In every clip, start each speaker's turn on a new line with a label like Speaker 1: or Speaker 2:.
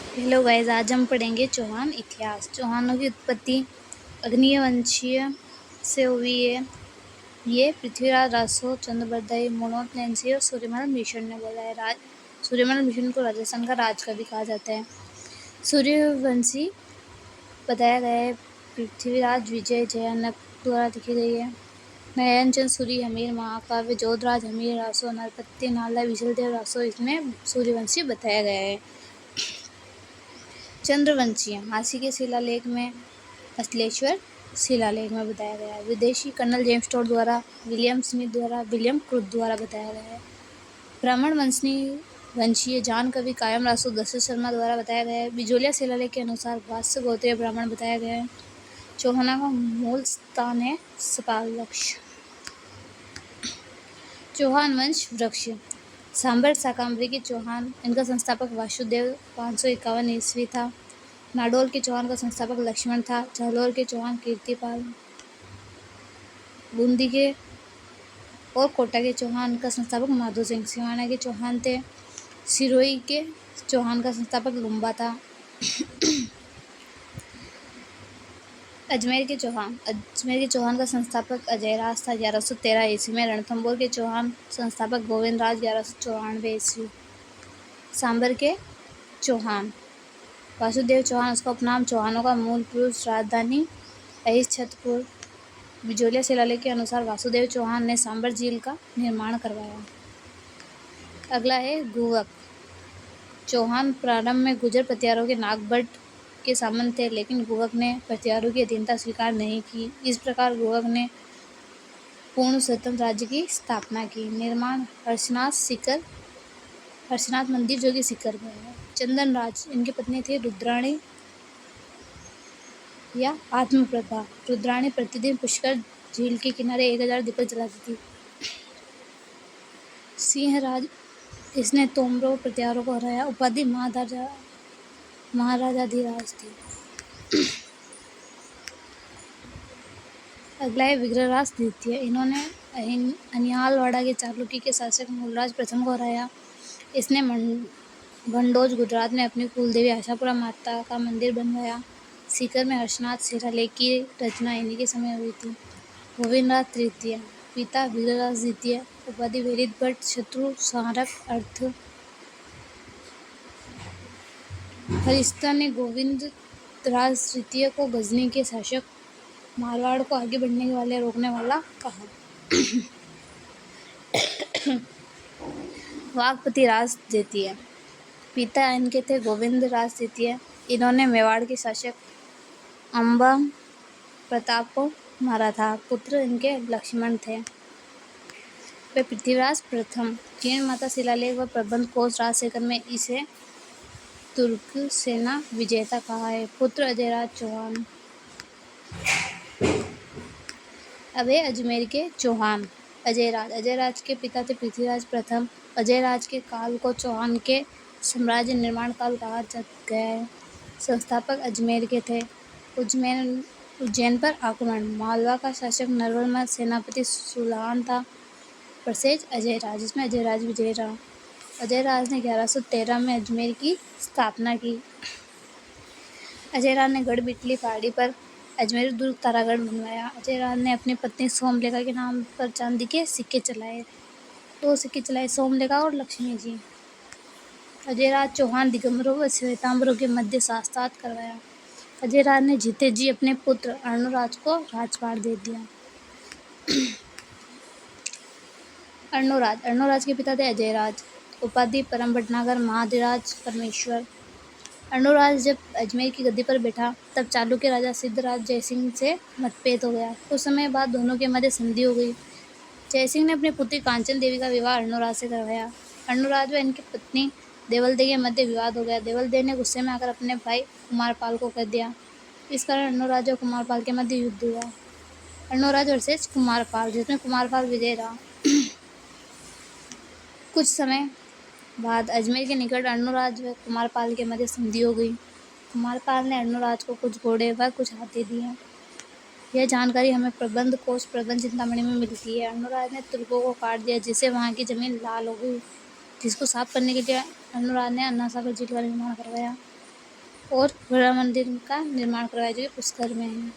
Speaker 1: Hello guys, आज हम पढ़ेंगे चौहान इतिहास। चौहानों की उत्पत्ति अग्निय वंशीय से हुई है। ये पृथ्वीराज रासो, चंद्रबरदाई, मोनोत नैन्सी और सूर्यमल मिशन ने बोला है। सूर्यमल मिशन को राजस्थान का राज कवि कहा जाता है। सूर्यवंशी बताया गया है पृथ्वीराज विजय जयानक द्वारा लिखी गई है। नयनचंद सूरी हमीर महाकाव्य जोधराज हमीर रासो नरपति नाला विशलदेव रासो, इसमें सूर्यवंशी बताया गया है। चंद्रवंशीय हांसी के शिलालेख में असलेश्वर शिलालेख में बताया गया है। विदेशी कर्नल जेम्स टोड द्वारा, विलियम स्मिथ द्वारा, विलियम क्रुथ द्वारा बताया गया है। ब्राह्मण वंशीय जान कवि कायम रासो दशरथ शर्मा द्वारा बताया गया है। बिजोलिया शिलालेख के अनुसार वात्स्य गोत्रीय ब्राह्मण बताया गया है। चौहाना का मूल स्थान है सपालवृक्ष। चौहान वंश वृक्ष सांबर शाकांबरी के चौहान, इनका संस्थापक वासुदेव 551 ईस्वी था। नाडोल के चौहान का संस्थापक लक्ष्मण था। जालौर के चौहान कीर्तिपाल, बूंदी के और कोटा के चौहान का संस्थापक माधो सिंह, सिवाना के चौहान थे। सिरोही के चौहान का संस्थापक लुम्बा था। अजमेर के चौहान का संस्थापक अजयराज था 1113 ईस्वी में। रणथंभौर के चौहान संस्थापक गोविंद राज 1194 ईस्वी। सांबर के चौहान वासुदेव चौहान, उसका उपनाम चौहानों का मूल पुरुष, राजधानी अहिच्छत्रपुर। बिजोलिया शिलालेख के अनुसार वासुदेव चौहान ने सांबर झील का निर्माण करवाया। अगला है गुवक। चौहान प्रारंभ में गुजर पतियारों के नागभट्ट के सामंत थे, लेकिन गुवक ने पतियारों की अधीनता स्वीकार नहीं की। इस प्रकार गुवक ने पूर्ण स्वतंत्र राज्य की स्थापना की। निर्माण हर्षनाथ मंदिर जो कि सीकर में है। चंदन राज, इनकी पत्नी थी रुद्राणी या आत्मप्रभा। रुद्राणी प्रतिदिन पुष्कर झील के किनारे 1000 दीपक जलाती थी। सिंहराज, इसने तोमरों पतियारों को हराया। उपाधि महाराजाधिराज थी। अगला है विग्रहराज द्वितीय। इन्होंने अनियालवाड़ा के चालुक्य के शासक मूलराज प्रथम को हराया। इसने भंडोज गुजरात में अपनी कुलदेवी आशापुरा माता का मंदिर बनवाया। सीकर में हर्षनाथ शिलालेख की रचना इन्हीं के समय हुई थी। गोविंदराज तृतीय, पिता विग्रहराज द्वितीय, उपाधि वेलिद भट्ट, शत्रु संहारक अर्थ। फरिश्ता ने गोविंदराज तृतीय को गजनी के शासक, मारवाड़ को आगे बढ़ने वाले रोकने वाला कहा। वाघपति राज द्वितीय, पिता इनके थे गोविंद राज द्वितीय। इन्होंने मेवाड़ के शासक अंबा प्रताप को मारा था। पुत्र इनके लक्ष्मण थे। वे पृथ्वीराज प्रथम। जीर्ण माता शिलालेख व प्रबंध कोश राजशेखर में इसे तुर्क सेना विजेता कहा है। पुत्र अजयराज चौहान। अब है अजमेर के चौहान। अजयराज के पिता थे पृथ्वीराज प्रथम। अजयराज के काल को चौहान के साम्राज्य निर्माण काल कहा गया है। संस्थापक अजमेर के थे। उज्जैन पर आक्रमण। मालवा का शासक नरवरमल, सेनापति सुलहान था। प्रसेज अजयराज, इसमें अजयराज विजय रहा। अजयराज ने 1113 में अजमेर की स्थापना की। अजयराज ने गढ़ बिटली पहाड़ी पर अजमेर दुर्ग तारागढ़ बनवाया। अजयराज ने अपनी पत्नी सोमलेखा के नाम पर चांदी के सिक्के चलाए। 2 सिक्के चलाए, सोमलेखा और लक्ष्मी जी। अजयराज चौहान दिगंबरों व श्वेतांबरों के मध्य शास्त्रार्थ करवाया। अजयराज ने जीते जी अपने पुत्र अर्णोराज को राजपाट दे दिया। अर्णोराज के पिता थे अजयराज। उपाधि परम भटनागर, महाधिराज, परमेश्वर। अर्णोराज जब अजमेर की गद्दी पर बैठा तब चालुक्य राजा सिद्धराज जयसिंह से मतभेद हो गया। कुछ समय बाद दोनों के मध्य संधि हो गई। जयसिंह ने अपनी पुत्री कांचन देवी का विवाह अर्णोराज से करवाया। अर्णोराज व इनकी पत्नी देवलदेव के मध्य विवाद हो गया। देवलदेव ने गुस्से में आकर अपने भाई कुमारपाल को कह दिया। इस कारण अर्णोराज और कुमारपाल के मध्य युद्ध हुआ। अर्णोराज वर्सेस कुमारपाल, जिसमें कुमारपाल विजय रहा। कुछ समय बाद अजमेर के निकट अर्णोराज व कुमारपाल के मध्य संधि हो गई। कुमारपाल ने अर्णोराज को कुछ घोड़े व कुछ हाथी दिए। यह जानकारी हमें प्रबंध कोश प्रबंध चिंतामणि में मिलती है। अर्णोराज ने तुर्कों को काट दिया, जिससे वहां की जमीन लाल हो गई, जिसको साफ करने के लिए अर्णोराज ने अन्नासागर झील का निर्माण करवाया। और बड़ा मंदिर का निर्माण करवाया जो कि पुष्कर में है।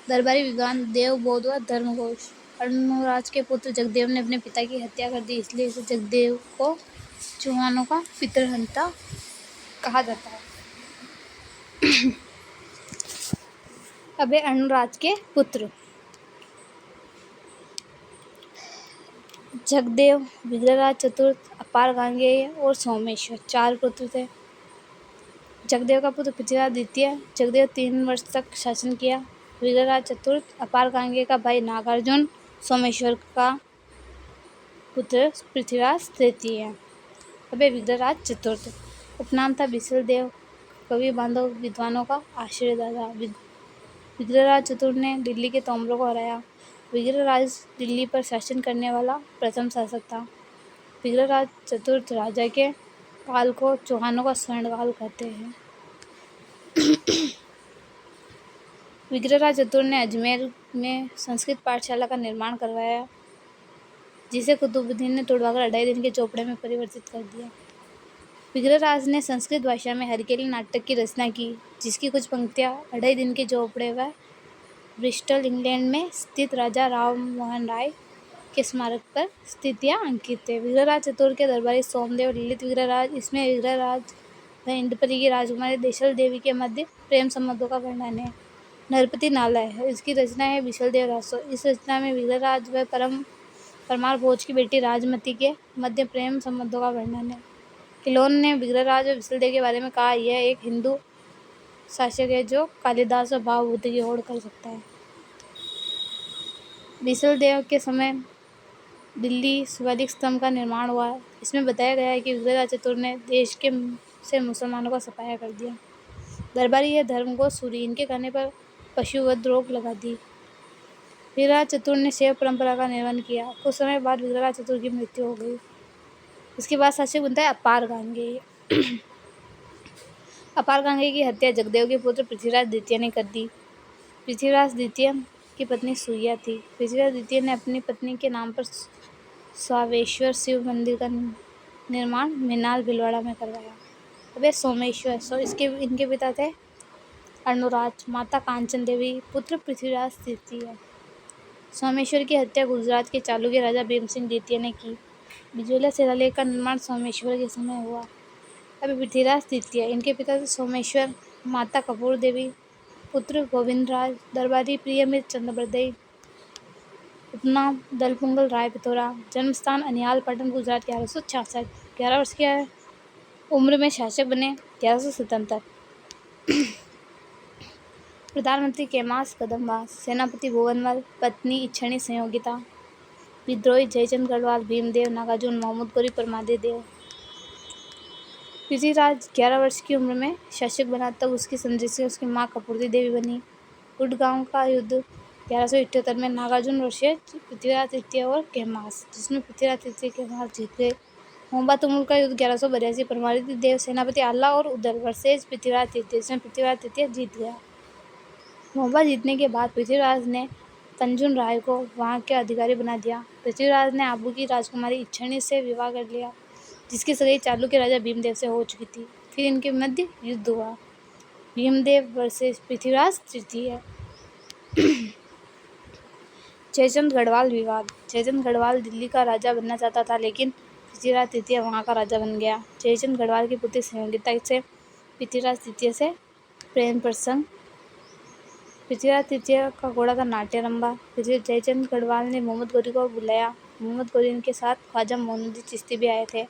Speaker 1: दरबारी विद्वान देवबोध व धर्मघोष। अर्णोराज के पुत्र जगदेव ने अपने पिता की हत्या कर दी, इसलिए इसे जगदेव को चौहानों का पितृहंता कहा जाता है। अब है अर्णोराज के पुत्र। जगदेव, विग्रहराज चतुर्थ, अपार गांगेय और सोमेश्वर 4 पुत्र थे। जगदेव का पुत्र पृथ्वीराज द्वितीय। जगदेव 3 वर्ष तक शासन किया। विग्रहराज चतुर्थ, अपार गांगेय का भाई नागार्जुन, सोमेश्वर का पुत्र पृथ्वीराज तृतीय। अब है विग्रहराज चतुर्थ। उपनाम था बिसल, कवि बांधव विद्वानों का आश्रयदाता। विग्रहराज चतुर्थ ने दिल्ली के तोमरों को हराया। विग्रहराज दिल्ली पर शासन करने वाला प्रथम शासक था। विग्रहराज चतुर्थ राजा के काल को चौहानों का स्वर्णकाल कहते हैं। विग्रहराज चतुर्थ ने अजमेर में संस्कृत पाठशाला का निर्माण करवाया, जिसे कुतुबुद्दीन ने तोड़वाकर 2.5 दिन के चौपड़े में परिवर्तित कर दिया। विग्रहराज ने संस्कृत भाषा में हरकेली नाटक की रचना की, जिसकी कुछ पंक्तियां 2.5 दिन के चौपड़े व ब्रिस्टल इंग्लैंड में स्थित राजा राम मोहन राय के स्मारक पर स्थितियां अंकित है। विग्रहराज चतुर्थ के दरबारी सोमदेव ललित विग्रहराज, इसमें विग्रहराज व इंद्रपरी की राजकुमारी देशल देवी के मध्य प्रेम संबंधों का वर्णन है। नरपति नाला है, इसकी रचना है विशल देव रासो। इस रचना में विग्रहराज व परमार भोज की बेटी राजमती के मध्य प्रेम संबंधों का वर्णन है। किलोन ने विग्रहराज व विशल देव के बारे में कहा, यह एक हिंदू शासक है जो कालिदास व भावभूति की होड़ कर सकता है। विशल देव के समय दिल्ली शिवालिक स्तंभ का निर्माण हुआ। इसमें बताया गया है कि विग्रहराज चतुर्थ ने देश से मुसलमानों का सफाया कर दिया। दरबारी है धर्मघोष सूरी, इनके कहने पर पशुवध रोक लगा दी। विग्रहराज चतुर्थ ने शैव परंपरा का निर्माण किया। कुछ समय बाद विग्रहराज चतुर्थ की मृत्यु हो गई। इसके बाद शासक बनता है अपार गांगेय। अपार गांगेय की हत्या जगदेव के पुत्र पृथ्वीराज द्वितीय ने कर दी। पृथ्वीराज द्वितीय की पत्नी सुइया थी। पृथ्वीराज द्वितीय ने अपनी पत्नी के नाम पर स्वावेश्वर शिव मंदिर का निर्माण मिनाल भीलवाड़ा में करवाया। अब है सोमेश्वर। इनके पिता थे अर्णोराज, माता कांचन देवी, पुत्र पृथ्वीराज तृतीय। सोमेश्वर की हत्या गुजरात के चालुक्य राजा भीमसिंह द्वितीय ने की। बिजोला शिलालेख का निर्माण सोमेश्वर के समय हुआ। अब पृथ्वीराज तृतीय, इनके पिता थे सोमेश्वर, माता कपूर देवी, पुत्र गोविंदराज। दरबारी प्रियमित्र चंद्रबरदई, उपनाम दलपुंगल राय पिथौरा। जन्मस्थान अनियाल पटन, गुजरात 1166। 11 वर्ष की उम्र में शासक बने 1177। प्रधानमंत्री कैमास कदमवास, सेनापति भुवनमल, पत्नी इच्छणी संयोगिता, विद्रोही जयचंद गढ़वाल, भीमदेव, नागार्जुन, मोहम्मद गौरी, परमादि देव। पृथ्वीराज 11 वर्ष की उम्र में शासक बना, तब उसकी संरक्षक उसकी माँ कपूरती देवी बनी। गुड़गांव का युद्ध 1178 में नागार्जुन वर्सेस पृथ्वीराज तृतीय और कैमास, जिसमें पृथ्वीराज तृतीय कैमास जीत गए। मोहम्मद तुमुल का युद्ध 1182, परमादित्य देव, सेनापति आला और उदल वर्सेस पृथ्वीराज तृतीय, जिसमें पृथ्वीराज तृतीय जीत गया। मोहब्बा जीतने के बाद पृथ्वीराज ने तंजुन राय को वहां के अधिकारी बना दिया। पृथ्वीराज ने आबू की राजकुमारी इच्छणी से विवाह कर लिया, जिसकी सगाई चालुक्य राजा भीमदेव से हो चुकी थी। फिर इनके मध्य युद्ध हुआ, भीमदेव वर्सेस पृथ्वीराज तृतीय। जयचंद गढ़वाल विवाद। जयचंद गढ़वाल दिल्ली का राजा बनना चाहता था, लेकिन पृथ्वीराज तृतीय वहां का राजा बन गया। जयचंद गढ़वाल की पुत्री संयोगिता से पृथ्वीराज तृतीय से प्रेम प्रसंग। पृथ्वीराज तृतीय का घोड़ा था नाट्यरंबा। जयचंद गढ़वाल ने मोहम्मद गौरी को बुलाया। मोहम्मद गौरी के साथ ख्वाजा मोइनुद्दीन चिश्ती भी आए थे।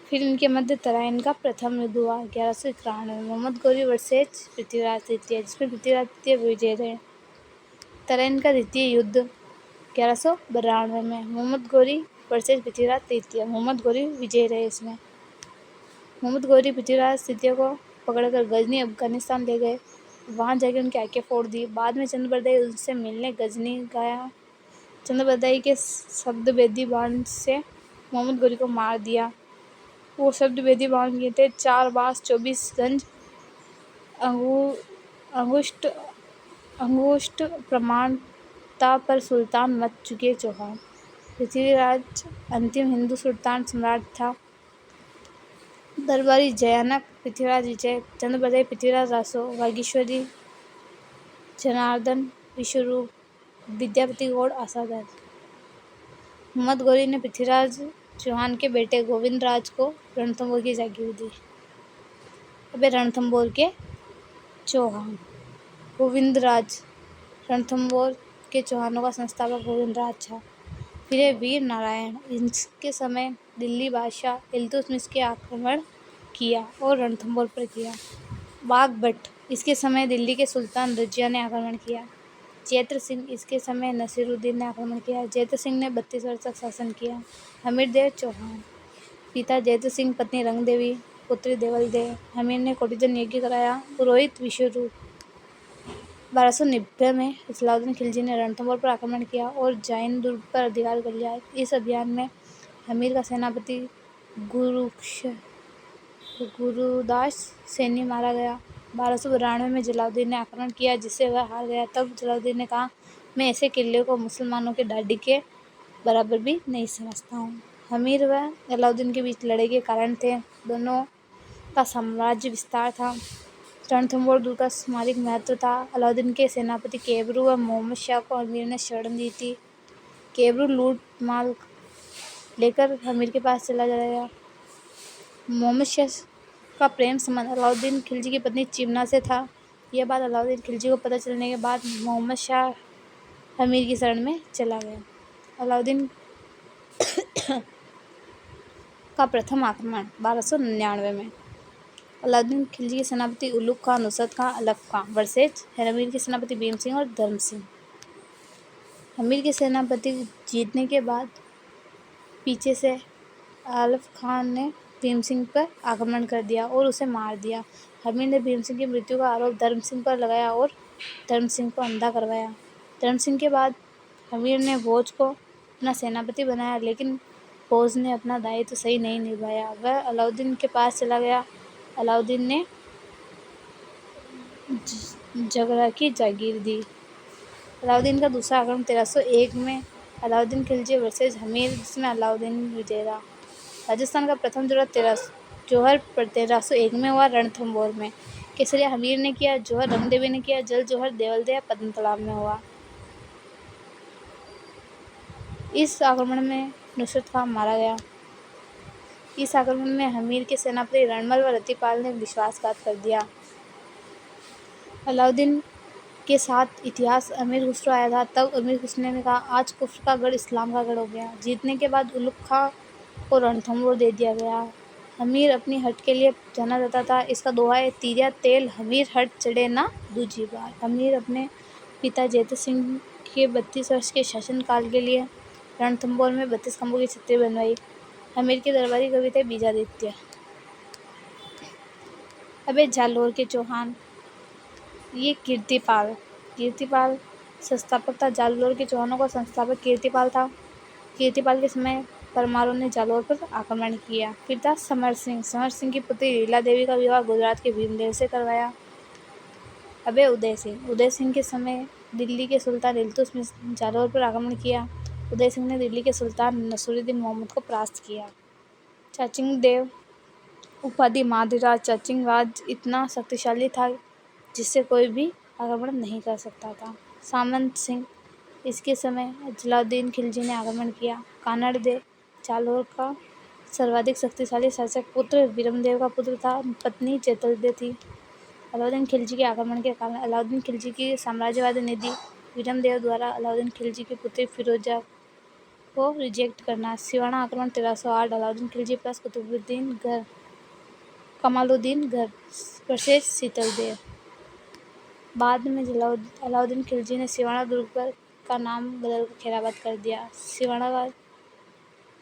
Speaker 1: फिर इनके मध्य तराइन का प्रथम युद्ध हुआ 1191। मोहम्मद गौरी वर्सेस पृथ्वीराज तृतीय, जिसमें पृथ्वीराज तृतीय विजय रहे। तराइन का द्वितीय युद्ध 1192 में मोहम्मद गौरी वर्सेस पृथ्वीराज तृतीय, मोहम्मद गौरी विजय रहे। इसमें मोहम्मद गौरी पृथ्वीराज तृतीय को पकड़कर गजनी अफगानिस्तान ले गए, वहां जाके उनकी आंखें फोड़ दी। बाद में चंद्रबरदाई उनसे मिलने गजनी गया। चंद्रबरदाई के शब्दभेदी बाण से मोहम्मद गौरी को मार दिया। वो शब्दभेदी बाण किए थे 4 बास 24 गंज अंगुष्ठ प्रमाणता पर सुल्तान मच चुके चौहान। पृथ्वीराज अंतिम हिंदू सुल्तान सम्राट था। दरबारी जयानक, पृथ्वीराज विजय, चंद्रबदय, पृथ्वीराज रासो, वागीश्वरी, जनार्दन, विश्वरूप, विद्यापति गौड़, आसाधर। मोहम्मद गौरी ने पृथ्वीराज चौहान के बेटे गोविंद राज को रणथंभौर की जागीर दी। अब रणथंभौर के चौहान। गोविंद राज रणथंभौर के चौहानों का संस्थापक गोविंद राज था। फिर है वीर नारायण। इनके समय दिल्ली बादशाह इल्तुतमिश के आक्रमण किया और रणथंभौर पर किया। बाघभट्ट, इसके समय दिल्ली के सुल्तान रजिया ने आक्रमण किया। जैत्र सिंह, इसके समय नसीरुद्दीन ने आक्रमण किया। जैत्र सिंह ने 32 वर्ष तक शासन किया। हमीरदेव चौहान, पिता जैत्र सिंह, पत्नी रंग देवी, पुत्री देवल देव। हमीर ने कोटिजन यज्ञ कराया। पुरोहित विश्वरूप। 1290 में अलाउद्दीन खिलजी ने रणथंभौर पर आक्रमण किया और जाइन दुर्ग पर अधिकार कर लिया। इस अभियान में हमीर का सेनापति गुरुदास सैनी मारा गया। 1292 में जलालुद्दीन ने आक्रमण किया जिससे वह हार गया। तब जलालुद्दीन ने कहा, मैं ऐसे किले को मुसलमानों के ढाडी के बराबर भी नहीं समझता हूँ। हमीर व अलाउद्दीन के बीच लड़ाई के कारण थे। दोनों का साम्राज्य विस्तार था। रणथंभौर दुर्ग का स्मारक महत्व था। अलाउद्दीन के सेनापति केबरू व मोहम्मद शाह को हमीर ने शरण दी थी। केबरू लूट माल लेकर हमीर के पास चला जाएगा। मोहम्मद शाह का प्रेम संबंध अलाउद्दीन खिलजी की पत्नी चिमना से था। यह बात अलाउद्दीन खिलजी को पता चलने के बाद मोहम्मद शाह हमीर की शरण में चला गया। अलाउद्दीन का प्रथम आक्रमण 1299 में। अलाउद्दीन खिलजी के सेनापति उलुग खां, नुसरत खां, अलफ खां वर्सेज हमीर के सेनापति भीम सिंह और धर्म सिंह। हमीर के सेनापति जीतने के बाद पीछे से अलफ खान ने भीम सिंह पर आक्रमण कर दिया और उसे मार दिया। हमीर ने भीम सिंह की मृत्यु का आरोप धर्म सिंह पर लगाया और धर्म सिंह को अंधा करवाया। धर्म सिंह के बाद हमीर ने भोज को अपना सेनापति बनाया, लेकिन भोज ने अपना दायित्व सही नहीं निभाया। वह अलाउद्दीन के पास चला गया। अलाउद्दीन ने जगरा की जागीर दी। अलाउद्दीन का दूसरा आक्रमण 1301 में अलाउद्दीन खिलजी वर्सेज हमीर, जिसमें अलाउद्दीन विजयी रहा। राजस्थान का प्रथम जौहर 1301 में हुआ। रणथंभौर में केसरिया हमीर ने किया, जौहर रंगदेवी ने किया। जल जौहर देवलदेव पद्म तालाब में हुआ। इस आक्रमण में नुसरत खां मारा गया। इस आक्रमण में हमीर के सेनापति रणमल व रतिपाल ने विश्वासघात कर दिया। अलाउद्दीन के साथ इतिहास अमीर खुसरो आया था। तब अमीर खुसरो ने कहा, आज कुफ्र का गढ़ इस्लाम का गढ़ हो गया। जीतने के बाद उलुग खां को रणथंभौर दे दिया गया। हमीर अपनी हट के लिए जाना जाता था। इसका दोहा है, तीरिया तेल हमीर हट चढ़े ना दूजी बार। हमीर अपने पिता जैत्र सिंह के 32 वर्ष के शासनकाल के लिए रणथंभौर में 32 खंभों की छतरी बनवाई। हमीर के दरबारी कवि थे बीजादित्य। अब जालौर के चौहान। ये कीर्तिपाल संस्थापक था। जालौर के चौहानों का संस्थापक कीर्तिपाल था। कीर्तिपाल के समय परमारों ने जालौर पर आक्रमण किया। फिर था समर सिंह की पुत्री लीला देवी का विवाह गुजरात के भीमदेव से करवाया। अब उदय सिंह के समय दिल्ली के सुल्तान इल्तुतमिश जालौर पर आक्रमण किया। उदय सिंह ने दिल्ली के सुल्तान नसीरुद्दीन मोहम्मद को परास्त किया। चाचिंग देव उपाधि महाधिराज। चाचिंग राज इतना शक्तिशाली था जिससे कोई भी आक्रमण नहीं कर सकता था। सामंत सिंह, इसके समय जलालुद्दीन खिलजी ने आक्रमण किया। कानड़ देव जालौर का सर्वाधिक शक्तिशाली शासक। पुत्र वीरमदेव का पुत्र था, पत्नी चेतलदेव थी। अलाउद्दीन खिलजी के आक्रमण के कारण अलाउद्दीन खिलजी की साम्राज्यवादी नीति वीरमदेव द्वारा अलाउद्दीन खिलजी की पुत्री फिरोजा को रिजेक्ट करना। सिवाना आक्रमण 1308 अलाउद्दीन खिलजी प्लस कमालुद्दीन घर वर्सेज शीतलदेव। बाद में अलाउद्दीन खिलजी ने सिवाना दुर्ग पर का नाम बदलकर खैराबाद कर दिया। सिवाना का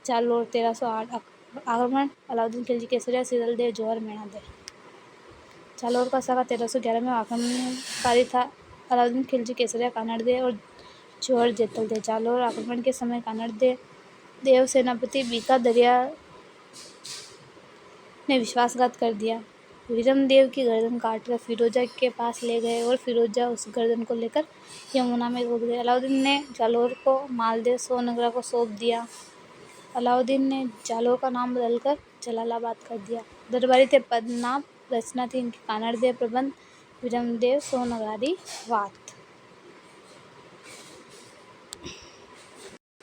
Speaker 1: जालौर 1308 आक्रमण अलाउद्दीन खिलजी केसरिया शीतलदेव जौहर मेणादेव। जालौर का साका 1311 में आक्रमणकारी था। अलाउद्दीन खिलजी केसरिया कानड़देव और जौहर जैतलदेव। जालौर आक्रमण के समय कानड़देव सेनापति बीका दरिया ने विश्वासघात कर दिया। वीरमदेव की गर्दन काटकर फिरोजा के पास ले गए और फिरोजा उस गर्दन को लेकर यमुना में कूद गए। अलाउद्दीन ने जालौर को मालदेव सोनगरा को सौंप दिया। अलाउद्दीन ने जालौर का नाम बदलकर जलालाबाद कर दिया। दरबारी थे पद्मनाभ, रचना थी इनकी कानड़देव प्रबंध, विरमदेव सोनगारी वात।